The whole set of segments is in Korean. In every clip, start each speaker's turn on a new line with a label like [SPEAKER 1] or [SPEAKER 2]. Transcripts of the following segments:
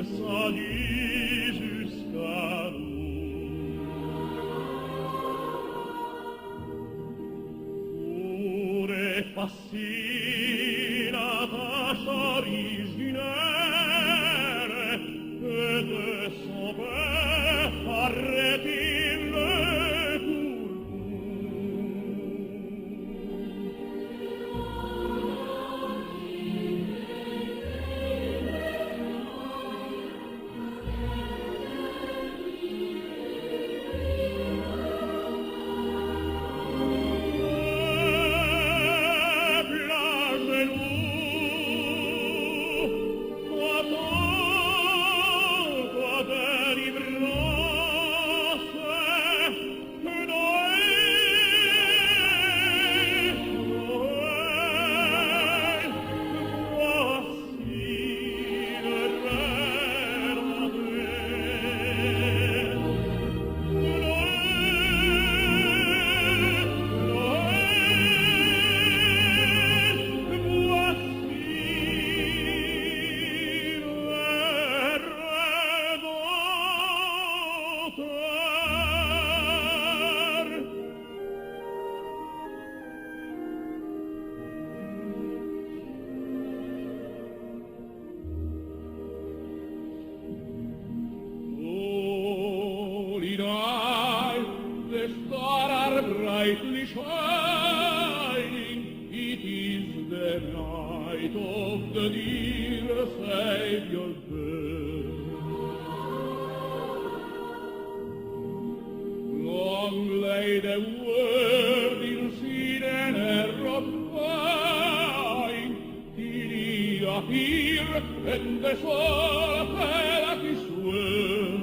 [SPEAKER 1] sa nuit jusqu'à nous. Pure fascina tâche originaire et de son père arrête-t-il le brightly shining, it is the night of the dear Savior's birth. Long lay the world in sin and error crying, till he appeared and the soul fell at his word.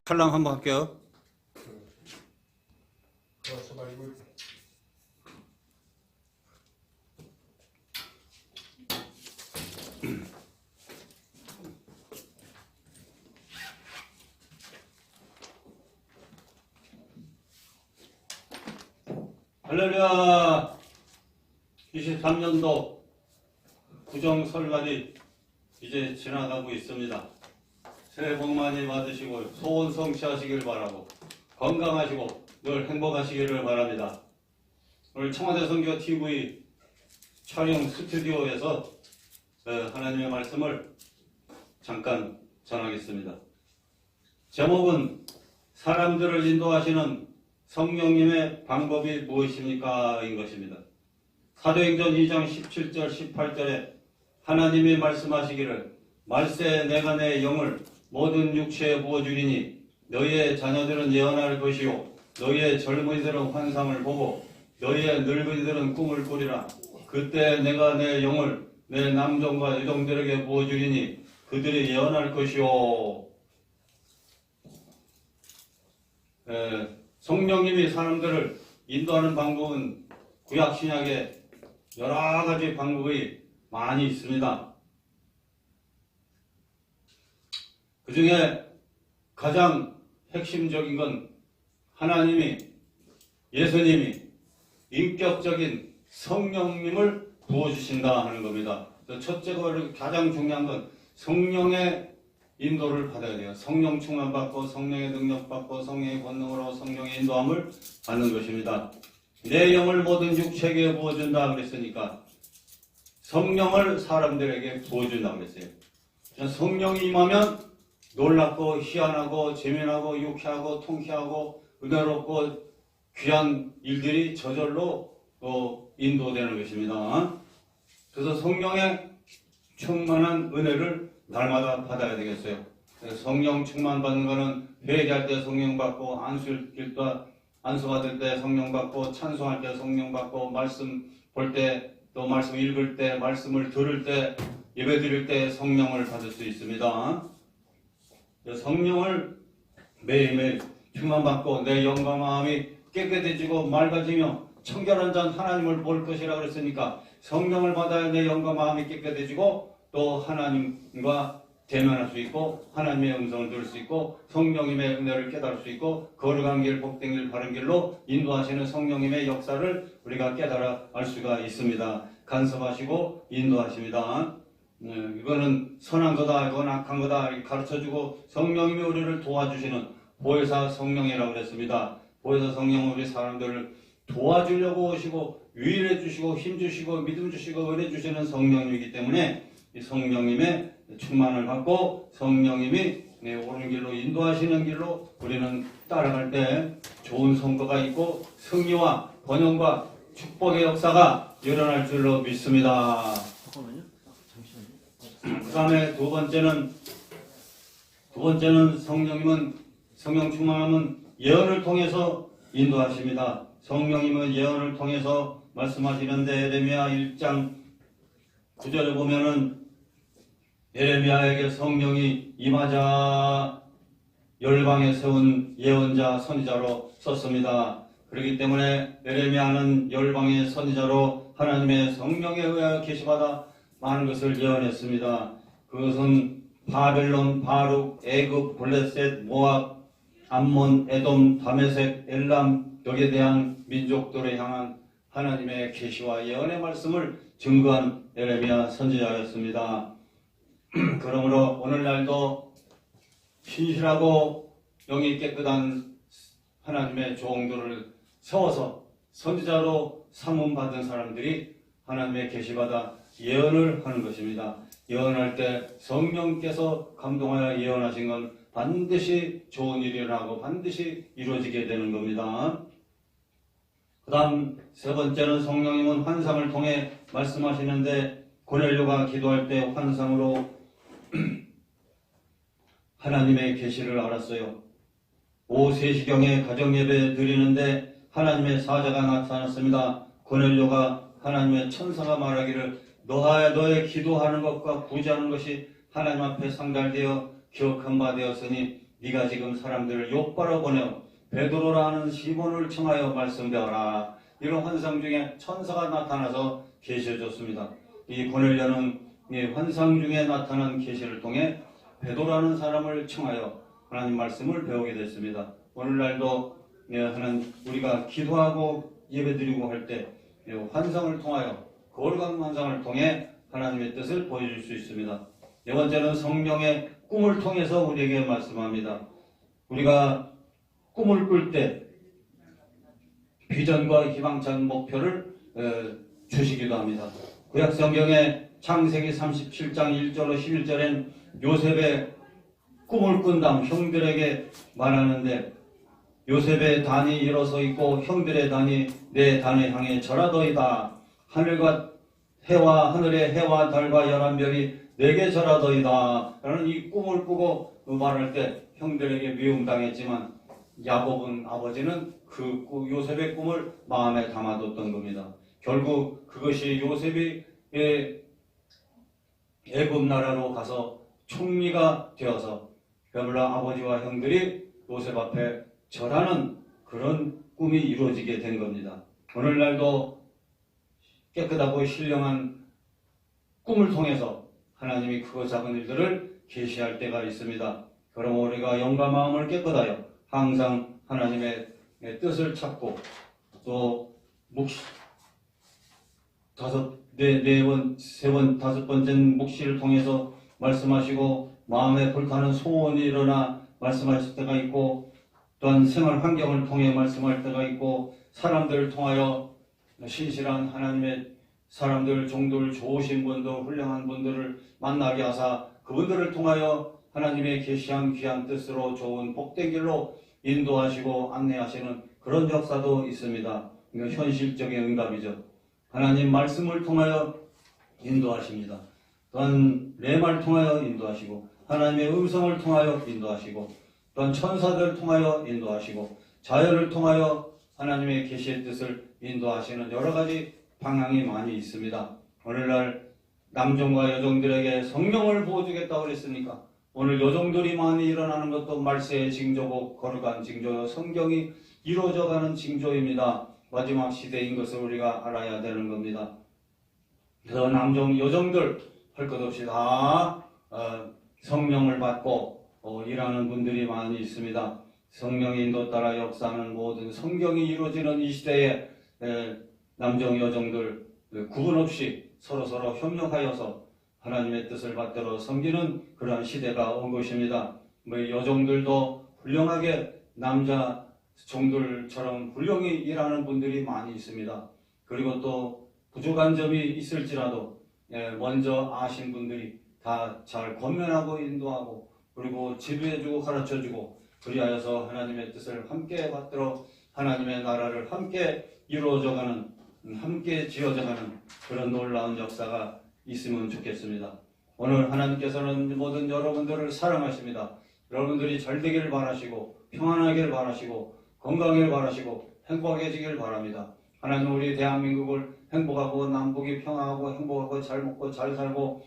[SPEAKER 2] 탈랑 한번 할게요. 할렐루야. 23년도 구정설날이 이제 지나가고 있습니다. 새해 복 많이 받으시고 소원 성취하시길 바라고 건강하시고 늘 행복하시기를 바랍니다. 오늘 청와대 선교 TV 촬영 스튜디오에서 하나님의 말씀을 잠깐 전하겠습니다. 제목은 사람들을 인도하시는 성령님의 방법이 무엇입니까? 인 것입니다. 사도행전 2장 17절 18절에 하나님이 말씀하시기를 말세 내가 내 영을 모든 육체에 부어주리니 너희의 자녀들은 예언할 것이요 너희의 젊은이들은 환상을 보고 너희의 늙은이들은 꿈을 꾸리라. 그때 내가 내 영을 내 남종과 여종들에게 부어주리니 그들이 예언할 것이요. 성령님이 사람들을 인도하는 방법은 구약신약에 여러 가지 방법이 많이 있습니다. 그 중에 가장 핵심적인 건 하나님이, 예수님이 인격적인 성령님을 부어주신다 하는 겁니다. 첫째가 가장 중요한 건 성령의 인도를 받아야 돼요. 성령 충만받고 성령의 능력받고 성령의 권능으로 성령의 인도함을 받는 것입니다. 내 영을 모든 육체에게 부어준다 그랬으니까 성령을 사람들에게 부어준다 그랬어요. 성령이 임하면 놀랍고 희한하고 재미나고 유쾌하고 통쾌하고 은혜롭고 귀한 일들이 저절로 인도되는 것입니다. 그래서 성령의 충만한 은혜를 날마다 받아야 되겠어요. 성령 충만 받는 것은 회개할 때 성령 받고 안수 받을 때 성령 받고 찬송할 때 성령 받고 말씀 볼 때 또 말씀 읽을 때 말씀을 들을 때 예배 드릴 때 성령을 받을 수 있습니다. 성령을 매일매일 충만받고 내 영과 마음이 깨끗해지고 맑아지며 청결한 자는 하나님을 볼 것이라 그랬으니까 성령을 받아야 내 영과 마음이 깨끗해지고 또 하나님과 대면할 수 있고 하나님의 음성을 들을 수 있고 성령님의 은혜를 깨달을 수 있고 거룩한 길, 복된 길, 바른 길로 인도하시는 성령님의 역사를 우리가 깨달아 알 수가 있습니다. 간섭하시고 인도하십니다. 이거는 선한 거다, 이건 악한 거다 가르쳐주고 성령님이 우리를 도와주시는 보혜사 성령이라고 그랬습니다. 보혜사 성령은 우리 사람들을 도와주려고 오시고 위로해 주시고 힘 주시고 믿음 주시고 은혜 주시는 성령님이기 때문에 이 성령님의 충만을 받고 성령님이 옳은 길로 인도하시는 길로 우리는 따라갈 때 좋은 성과가 있고 승리와 번영과 축복의 역사가 일어날 줄로 믿습니다.
[SPEAKER 3] 잠깐만요. 잠시만요.
[SPEAKER 2] 그 다음에 두 번째는 성령 충만함은 예언을 통해서 인도하십니다. 성령님은 예언을 통해서 말씀하시는데 에레미야 1장 9절을 보면은 에레미야에게 성령이 임하자 열방에 세운 예언자 선지자로 썼습니다. 그렇기 때문에 에레미야는 열방의 선지자로 하나님의 성령에 의하여 계시받아 많은 것을 예언했습니다. 그것은 바벨론, 바룩, 애굽, 블레셋, 모압, 암몬, 에돔, 다메섹, 엘람 여기에 대한 민족들을 향한 하나님의 계시와 예언의 말씀을 증거한 에레미야 선지자였습니다. 그러므로 오늘날도 신실하고 영이 깨끗한 하나님의 종들을 세워서 선지자로 삼음받은 사람들이 하나님의 계시받아 예언을 하는 것입니다. 예언할 때 성령께서 감동하여 예언하신 건 반드시 좋은 일이 일어나고 반드시 이루어지게 되는 겁니다. 그 다음 세 번째는 성령님은 환상을 통해 말씀하시는데 고넬료가 기도할 때 환상으로 하나님의 계시를 알았어요. 오후 3시경에 가정예배 드리는데 하나님의 사자가 나타났습니다. 고넬료가 하나님의 천사가 말하기를 너의 기도하는 것과 구제하는 것이 하나님 앞에 상달되어 기억한 바 되었으니 네가 지금 사람들을 욥바로 보내어 베드로라 하는 시몬을 청하여 말씀되어라. 이런 환상 중에 천사가 나타나서 계시해 줬습니다. 이 고넬료는 이 환상 중에 나타난 계시를 통해 베드로라는 사람을 청하여 하나님 말씀을 배우게 됐습니다. 오늘날도 우리가 기도하고 예배드리고 할 때 환상을 통하여 거룩한 환상을 통해 하나님의 뜻을 보여줄 수 있습니다. 네 번째는 성령의 꿈을 통해서 우리에게 말씀합니다. 우리가 꿈을 꿀 때 비전과 희망찬 목표를 주시기도 합니다. 구약 성경의 창세기 37장 1절로 11절엔 요셉의 꿈을 꾼 다음 형들에게 말하는데 요셉의 단이 일어서 있고 형들의 단이 내 단을 향해 절하더이다. 하늘의 해와 달과 11별이 내게 절하더이다. 라는 이 꿈을 꾸고 말할 때 형들에게 미움당했지만 야곱은 아버지는 그 요셉의 꿈을 마음에 담아뒀던 겁니다. 결국 그것이 요셉이 애굽 나라로 가서 총리가 되어서 베물라 아버지와 형들이 요셉 앞에 절하는 그런 꿈이 이루어지게 된 겁니다. 오늘날도 깨끗하고 신령한 꿈을 통해서 하나님이 크고 작은 일들을 계시할 때가 있습니다. 그럼 우리가 영과 마음을 깨끗하여 항상 하나님의 뜻을 찾고 또 다섯 번째 묵시를 통해서 말씀하시고 마음에 불타는 소원이 일어나 말씀하실 때가 있고 또한 생활 환경을 통해 말씀할 때가 있고 사람들을 통하여 신실한 하나님의 사람들, 종들, 좋으신 분들, 훌륭한 분들을 만나게 하사 그분들을 통하여 하나님의 계시한 귀한 뜻으로 좋은 복된 길로 인도하시고 안내하시는 그런 역사도 있습니다. 이건 현실적인 응답이죠. 하나님 말씀을 통하여 인도하십니다. 또한 렘을 통하여 인도하시고 하나님의 음성을 통하여 인도하시고 또한 천사들을 통하여 인도하시고 자연을 통하여 하나님의 계시의 뜻을 인도하시는 여러 가지 방향이 많이 있습니다. 오늘날 남종과 여종들에게 성령을 부어주겠다고 그랬으니까 오늘 여종들이 많이 일어나는 것도 말세의 징조고 거룩한 징조요 성경이 이루어져가는 징조입니다. 마지막 시대인 것을 우리가 알아야 되는 겁니다. 그래서 남종 여종들 할 것 없이 다 성령을 받고 일하는 분들이 많이 있습니다. 성령의 인도 따라 역사하는 모든 성경이 이루어지는 이 시대에 남종 여종들 구분 없이 서로서로 협력하여서 하나님의 뜻을 받들어 섬기는 그러한 시대가 온 것입니다. 여종들도 훌륭하게 남자 종들처럼 훌륭히 일하는 분들이 많이 있습니다. 그리고 또 부족한 점이 있을지라도 먼저 아신 분들이 다 잘 권면하고 인도하고 그리고 지도해주고 가르쳐주고 그리하여서 하나님의 뜻을 함께 받들어 하나님의 나라를 함께 이루어져가는 함께 지어져가는 그런 놀라운 역사가 있으면 좋겠습니다. 오늘 하나님께서는 모든 여러분들을 사랑하십니다. 여러분들이 잘 되기를 바라시고 평안하기를 바라시고 건강하기를 바라시고 행복해지기를 바랍니다. 하나님 우리 대한민국을 행복하고 남북이 평화하고 행복하고 잘 먹고 잘 살고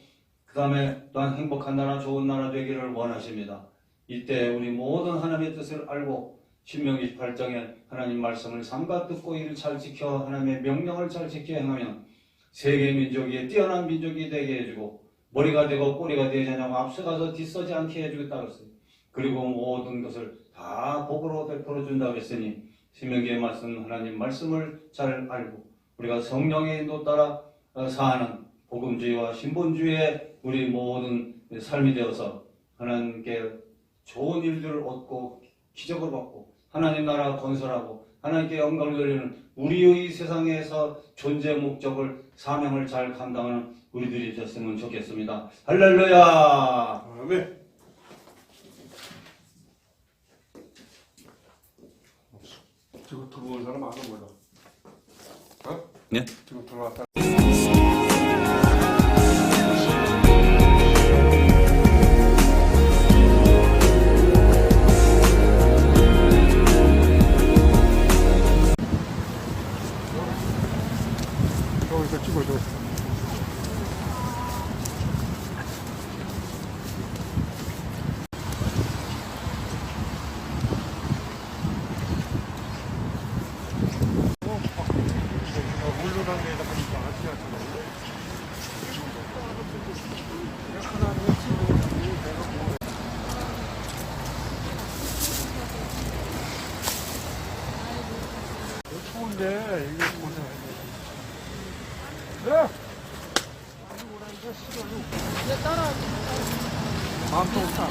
[SPEAKER 2] 그 다음에 또한 행복한 나라 좋은 나라 되기를 원하십니다. 이때 우리 모든 하나님의 뜻을 알고 신명기 28장에 하나님 말씀을 삼가 듣고 이를 잘 지켜 하나님의 명령을 잘 지켜 행하면 세계 민족이 뛰어난 민족이 되게 해주고 머리가 되고 꼬리가 되지 않고 앞서가서 뒤서지 않게 해주겠다고 했어요. 그리고 모든 것을 다 복으로 베풀어 준다고 했으니 신명기의 말씀 하나님 말씀을 잘 알고 우리가 성령의 인도 따라 사는 복음주의와 신본주의의 우리 모든 삶이 되어서 하나님께 좋은 일들을 얻고 기적을 받고 하나님 나라 건설하고 하나님께 영광을 돌리는 우리의 세상에서 존재 목적을 사명을 잘 감당하는 우리들이 됐으면 좋겠습니다. 할렐루야.
[SPEAKER 4] 아멘. 지금 들어온 사람 아는 거다. 어?
[SPEAKER 2] 네.
[SPEAKER 4] 지금 들어왔다. 여기서 찍어줘. 물러난 데에다 보니까 아시아처럼. 추운데 이게 뭐냐. 네. 마음도 없다.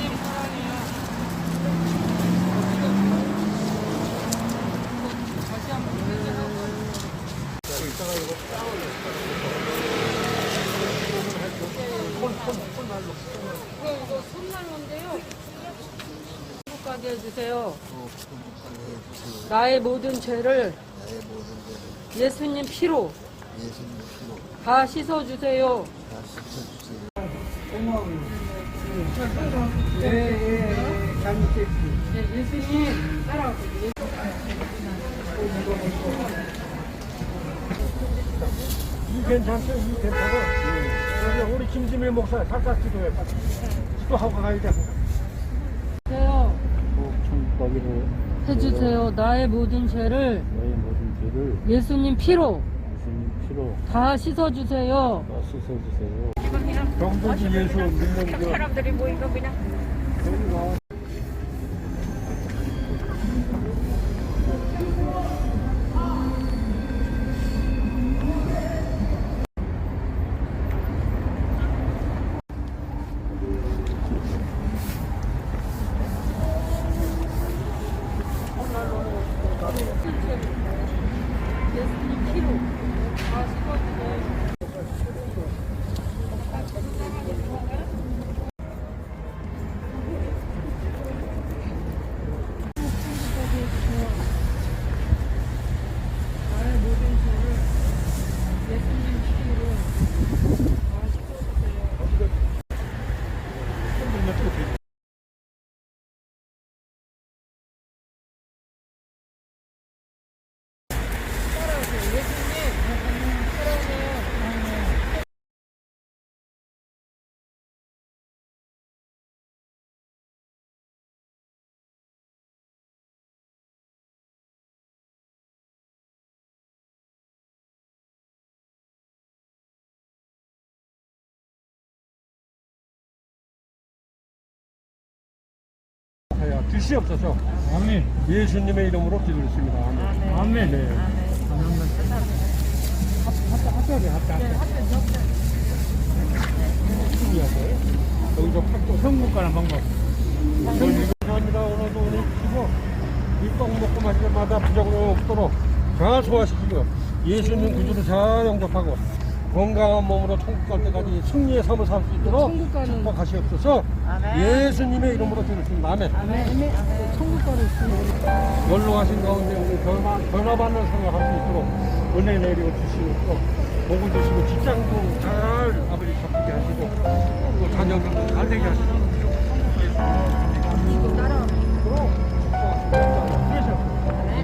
[SPEAKER 5] 이거 손난로인데요. 행복하게 해주세요. 나의 모든 죄를 예수님 피로 다 씻어주세요. 예수님 따라오세요.
[SPEAKER 4] 이 괜찮죠? 이 괜찮아. 우리 김지밀 목사 살짝 기도해. 기도하고 가야 돼.
[SPEAKER 5] 주세요. 해주세요. 나의 모든 죄를 예수님 피로 다 씻어주세요.
[SPEAKER 4] 경북이 예수 믿는 거.
[SPEAKER 5] 사람들이 모이고 그냥
[SPEAKER 4] 하여 주시옵소서. 아멘. 예수님의 이름으로 기도했습니다. 아멘. 아멘. 네. 합작해. 여기서 팍도 성국가는 방법. 감사합니다. 오늘도 오늘 주시고 이떡 먹고 마실 때마다 부정으로 없도록 잘 소화시키고 예수님 구주를 잘 영접하고 건강한 몸으로 천국 갈 때까지 승리의 삶을 살 수 있도록 축복하시옵소서. 예수님의 이름으로 기도했습니다. 아멘.
[SPEAKER 5] 천국가를 주시고
[SPEAKER 4] 연로하신 가운데 우리 변화받는 생활할 수 있도록 은혜 내려 주시고 복을 주시고 직장도 잘 아버지 바쁘게 하시고 또 자녀들도 잘 되게 하시고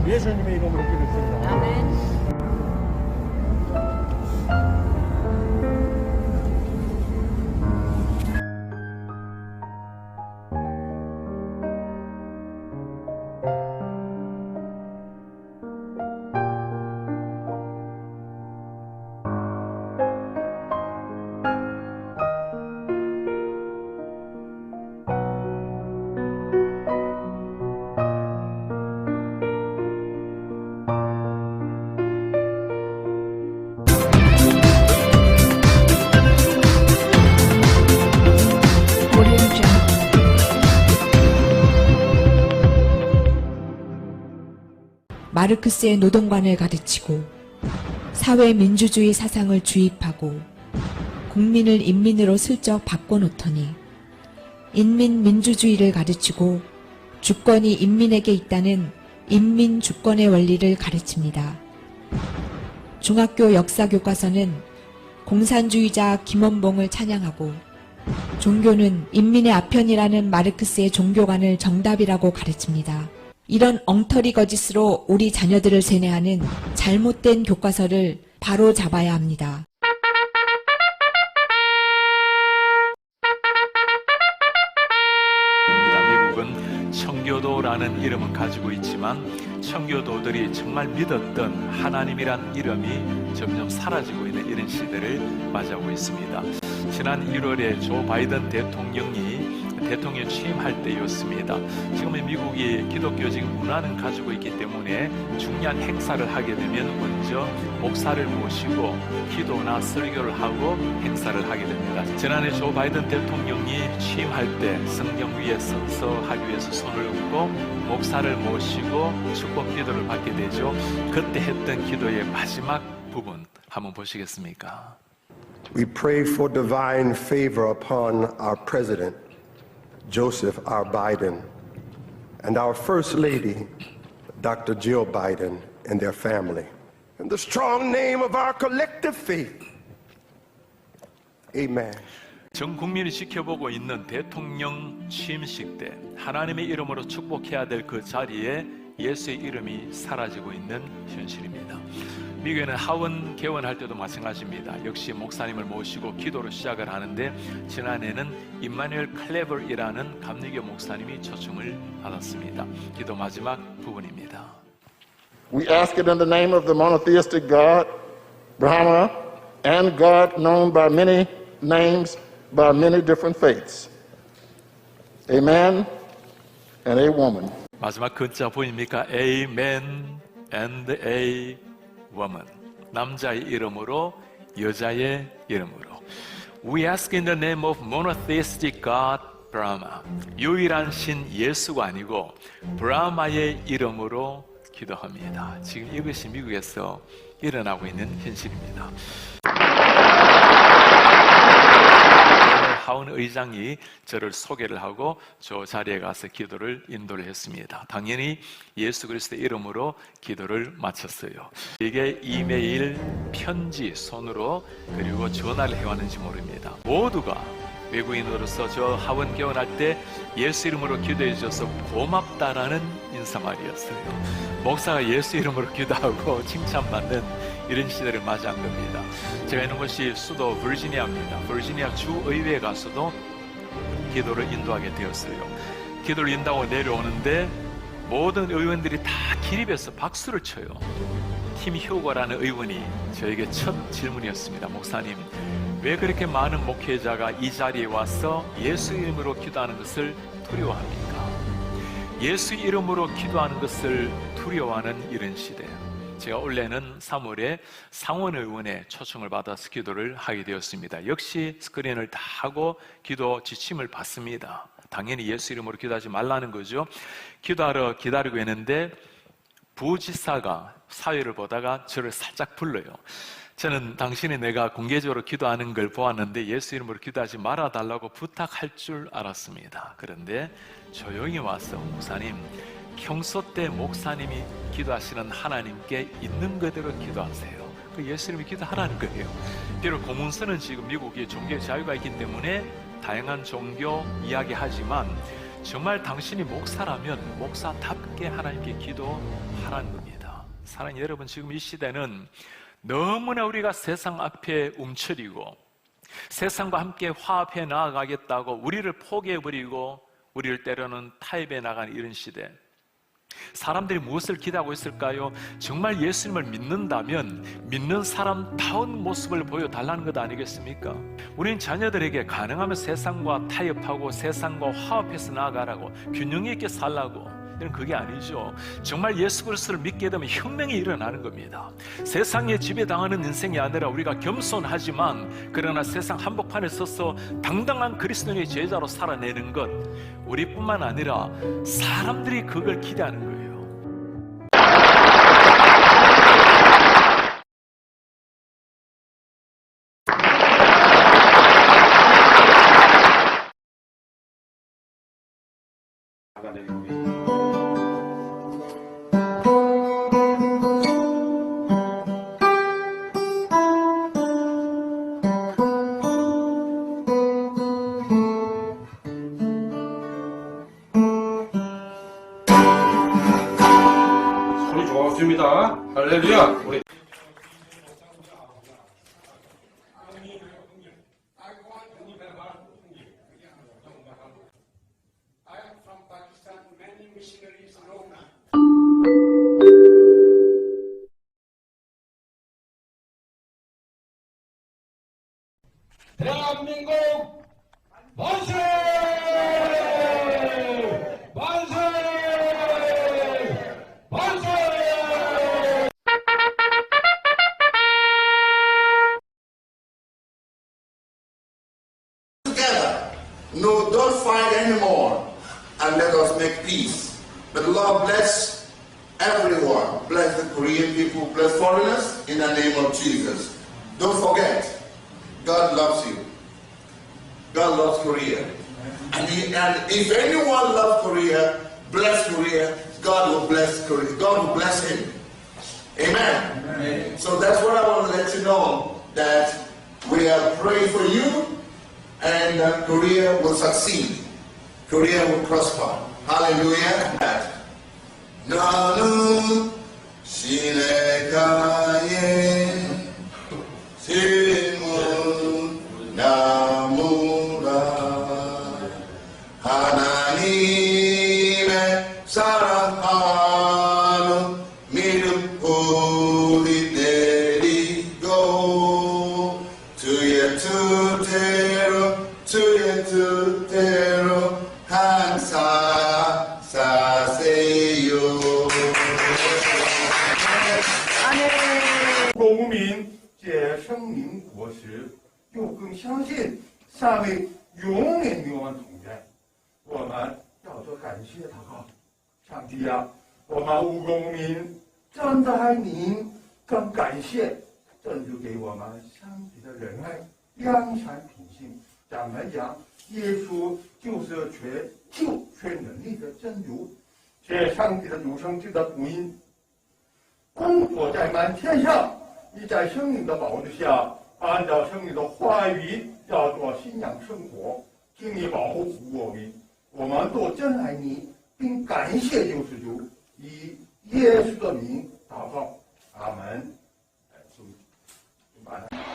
[SPEAKER 4] 예수님의 이름으로 기도했습니다.
[SPEAKER 5] 아멘.
[SPEAKER 6] 마르크스의 노동관을 가르치고 사회민주주의 사상을 주입하고 국민을 인민으로 슬쩍 바꿔놓더니 인민민주주의를 가르치고 주권이 인민에게 있다는 인민주권의 원리를 가르칩니다. 중학교 역사교과서는 공산주의자 김원봉을 찬양하고 종교는 인민의 아편이라는 마르크스의 종교관을 정답이라고 가르칩니다. 이런 엉터리 거짓으로 우리 자녀들을 세뇌하는 잘못된 교과서를 바로 잡아야 합니다.
[SPEAKER 7] 미국은 청교도라는 이름은 가지고 있지만 청교도들이 정말 믿었던 하나님이란 이름이 점점 사라지고 있는 이런 시대를 맞이하고 있습니다. 지난 1월에 조 바이든 대통령이 대통령 취임할 때였습니다. 지금은 미국이 기독교적 문화는 가지고 있기 때문에 중요한 행사를 하게 되면 먼저 목사를 모시고 기도나 설교를 하고 행사를 하게 됩니다. 지난해 조 바이든 대통령이 취임할 때 성경 위에 서서 하기 위해서 손을 얹고 목사를 모시고 축복 기도를 받게 되죠. 그때 했던 기도의 마지막 부분 한번 보시겠습니까?
[SPEAKER 8] We pray for divine favor upon our president, Joseph R. Biden, and our First Lady, Dr. Jill Biden, and their family. In the strong name of our collective faith, amen.
[SPEAKER 7] 전 국민이 지켜보고 있는 대통령 취임식 때 하나님의 이름으로 축복해야 될 그 자리에 예수의 이름이 사라지고 있는 현실입니다. 미국에는 하원 개원할 때도 마찬가지입니다. 역시 목사님을 모시고 기도로 시작을 하는데 지난해는 임마누엘 클레버이라는 감리교 목사님이 초청을 받았습니다. 기도 마지막 부분입니다.
[SPEAKER 9] We ask it in the name of the monotheistic God, Brahma, and God known by many names, by many different faiths. A man and a woman.
[SPEAKER 7] 마지막 글자 보입니까? A man and a woman. 남자의 이름으로 여자의 이름으로. We ask in the name of monotheistic God, Brahma. 유일한 신 예수가 아니고 브라마의 이름으로 기도합니다. 지금 이것이 미국에서 일어나고 있는 현실입니다. 하원 의장이 저를 소개를 하고 저 자리에 가서 기도를 인도를 했습니다. 당연히 예수 그리스도의 이름으로 기도를 마쳤어요. 이게 이메일, 편지, 손으로 그리고 전화를 해왔는지 모릅니다. 모두가 외국인으로서 저 하원 개원할 때 예수 이름으로 기도해 주셔서 고맙다라는 인사말이었어요. 목사가 예수 이름으로 기도하고 칭찬받는 이런 시대를 맞이한 겁니다. 제가 있는 곳이 수도 버지니아입니다. 버지니아 주의회에 가서도 기도를 인도하게 되었어요. 기도를 인도하고 내려오는데 모든 의원들이 다 기립해서 박수를 쳐요. 팀 휴거라는 의원이 저에게 첫 질문이었습니다. 목사님, 왜 그렇게 많은 목회자가 이 자리에 와서 예수 이름으로 기도하는 것을 두려워합니까? 예수 이름으로 기도하는 것을 두려워하는 이런 시대. 제가 올해는 3월에 상원의원에 초청을 받아서 기도를 하게 되었습니다. 역시 스크린을 다 하고 기도 지침을 받습니다. 당연히 예수 이름으로 기도하지 말라는 거죠. 기도하러 기다리고 있는데 부지사가 사회를 보다가 저를 살짝 불러요. 저는 당신이 내가 공개적으로 기도하는 걸 보았는데 예수 이름으로 기도하지 말아달라고 부탁할 줄 알았습니다. 그런데 조용히 와서 목사님, 평소 때 목사님이 기도하시는 하나님께 있는 그대로 기도하세요. 그 예수 이름으로 기도하라는 거예요. 비록 고문서는 지금 미국이 종교의 자유가 있기 때문에 다양한 종교 이야기하지만 정말 당신이 목사라면 목사답게 하나님께 기도하라는 겁니다. 사랑하는 여러분, 지금 이 시대는 너무나 우리가 세상 앞에 움츠리고 세상과 함께 화합해 나아가겠다고 우리를 포기해버리고 우리를 때로는 타협해 나가는 이런 시대. 사람들이 무엇을 기대하고 있을까요? 정말 예수님을 믿는다면 믿는 사람다운 모습을 보여달라는 것 아니겠습니까? 우리는 자녀들에게 가능하면 세상과 타협하고 세상과 화합해서 나아가라고, 균형 있게 살라고, 이런 그게 아니죠. 정말 예수 그리스도를 믿게 되면 혁명이 일어나는 겁니다. 세상에 지배당하는 인생이 아니라 우리가 겸손하지만 그러나 세상 한복판에 서서 당당한 그리스도의 제자로 살아내는 것, 우리뿐만 아니라 사람들이 그걸 기대하는 거예요.
[SPEAKER 4] 소리 좋습니다. 할렐루야. 우리
[SPEAKER 1] 대한민국 만세! 만세! 만세!
[SPEAKER 9] Together. No, don't fight anymore, and let us make peace. But the Lord bless everyone. Bless the Korean people, bless foreigners in the name of Jesus. Don't forget, God loves you. God loves Korea. And if anyone loves Korea, bless Korea, God will bless Korea. God will bless him. Amen. Amen. So that's what I want to let you know, that we are praying for you, and Korea will succeed. Korea will prosper. Hallelujah. 나는 시내가에 심은 나무라 하나님의 사랑하는 믿음 뿌리 내리고 주의 뜻대로 항상 사세요.
[SPEAKER 10] 公民接生命果实，又更相信三位永远与我们同在。我们要做感谢祷告，上帝啊，我们务公民真的爱您，更感谢真主给我们上帝的仁爱、良善品性。咱们讲，耶稣就是全能力的真主，是上帝的独生子的福音。工作在满天下，你在圣灵的保护下，按照圣灵的话语，要做信仰生活，请你保护我们，我们都真爱你，并感谢救世主，以耶稣的名祷告，阿门。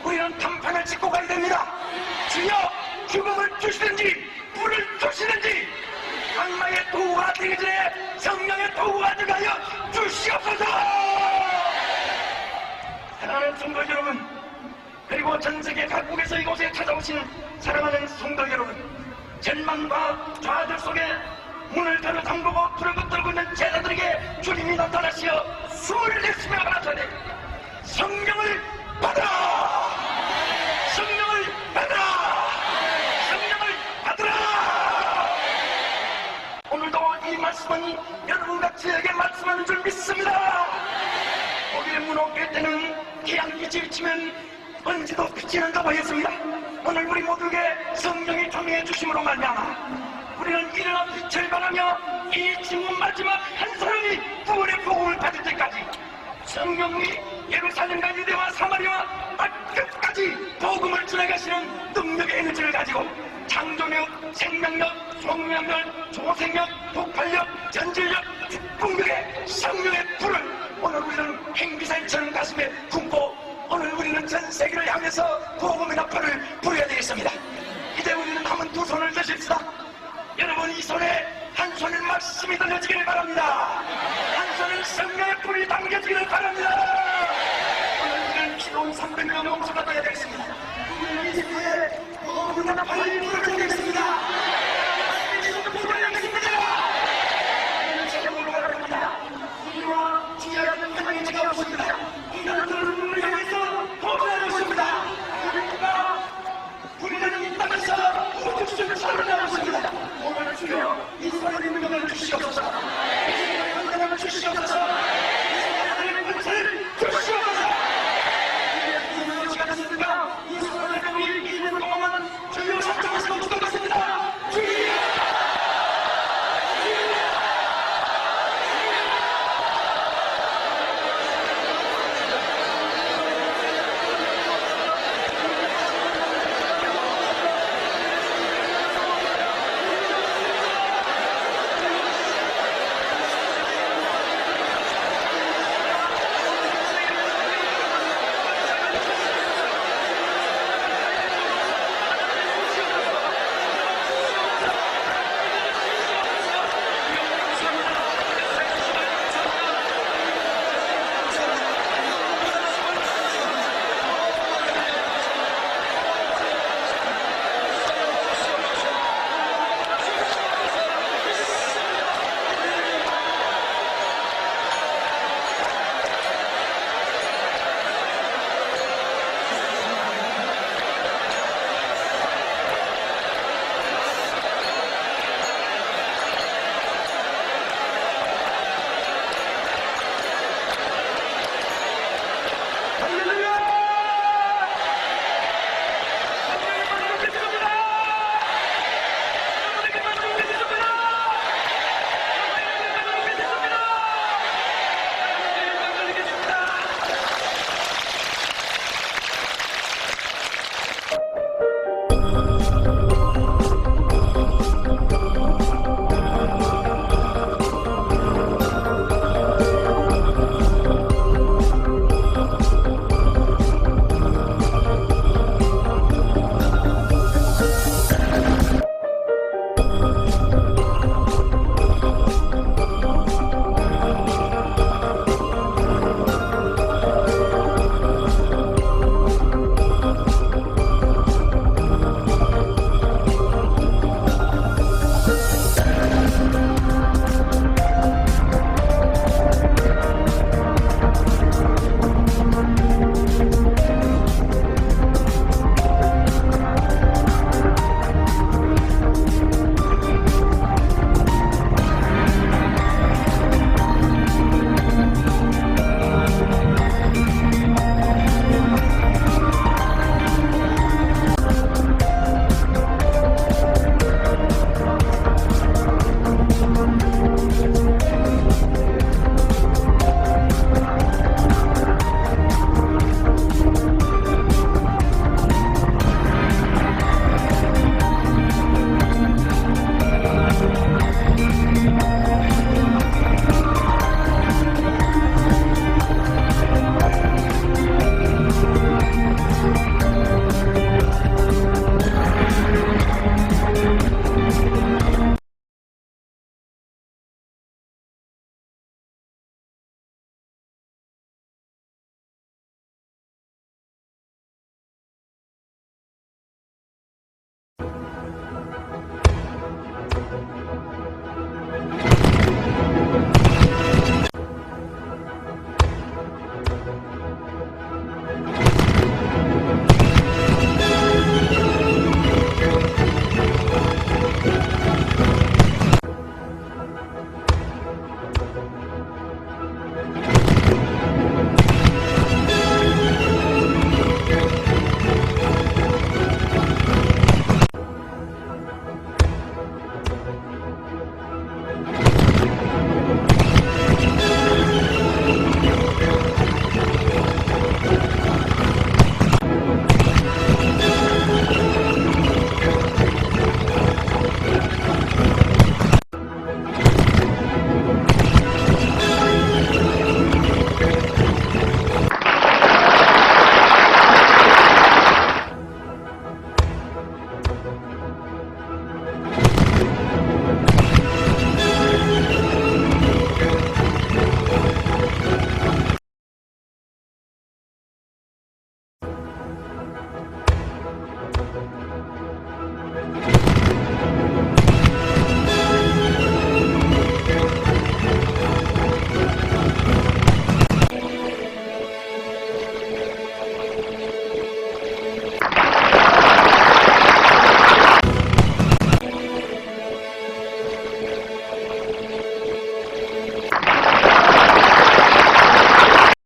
[SPEAKER 1] 우리는 단판을 짓고 가야 됩니다. 주여 죽음을 주시든지 불을 주시든지 악마의 도구가 되기 전에 성령의 도구가 되게 하여 주시옵소서. 사랑하는 성도 여러분, 그리고 전세계 각국에서 이곳에 찾아오신 사랑하는 성도 여러분, 절망과 좌절 속에
[SPEAKER 11] 문을 닫아 잠그고 불을 붙들고 있는 제자들에게 주님이 나타나시어 숨을 내쉬며 가라사대 성령을 받으라! 성령을 받으라! 성령을 받으라! 오늘도 이 말씀은 여러분과 저에게 말씀하는 줄 믿습니다. 거기에 무너질 때는 태양빛이 비치면 언제도 빛이 난다고 했습니다. 오늘 우리 모두에게 성령이 통해 주심으로 말미암아 우리는 일어나 빛을 발하며 이 지문 마지막 한 사람이 구원의 복음을 받을 때까지 성령이 예루살렘과 유대와 사마리아와 끝까지 복음을 전해가시는 능력의 에너지를 가지고 창조력, 생명력, 총명력, 조생력, 폭발력, 전질력, 축복력의 성령의 불을 오늘 우리는 행비살처럼 가슴에 품고 오늘 우리는 전 세계를 향해서 복음의 나팔을 불어야 되겠습니다. 이제 우리는 남은 두 손을 드십시다. 여러분 이 손에 한 손은 말씀이 들려지기를 바랍니다. 한 손은 성령의 불이 담겨지기를 바랍니다. 오늘 우리는 기도 300명 목소리가 되어야 되겠습니다. 우리는 이 집에 복음의 나팔을 불어야 되겠습니다. 불어야 되겠습니다. 우리는 세계로 가랍니다. 이와 지혜하는 하나님의 제가 오십니다. 이 나라들을 향해서 복음을 오십니다. 우리는 이 땅에서 모두 주님을 살아나고 있습니다. 오늘 주여 이 손을 능력을 주시옵소서. 이 손을 능력을 주시옵소서.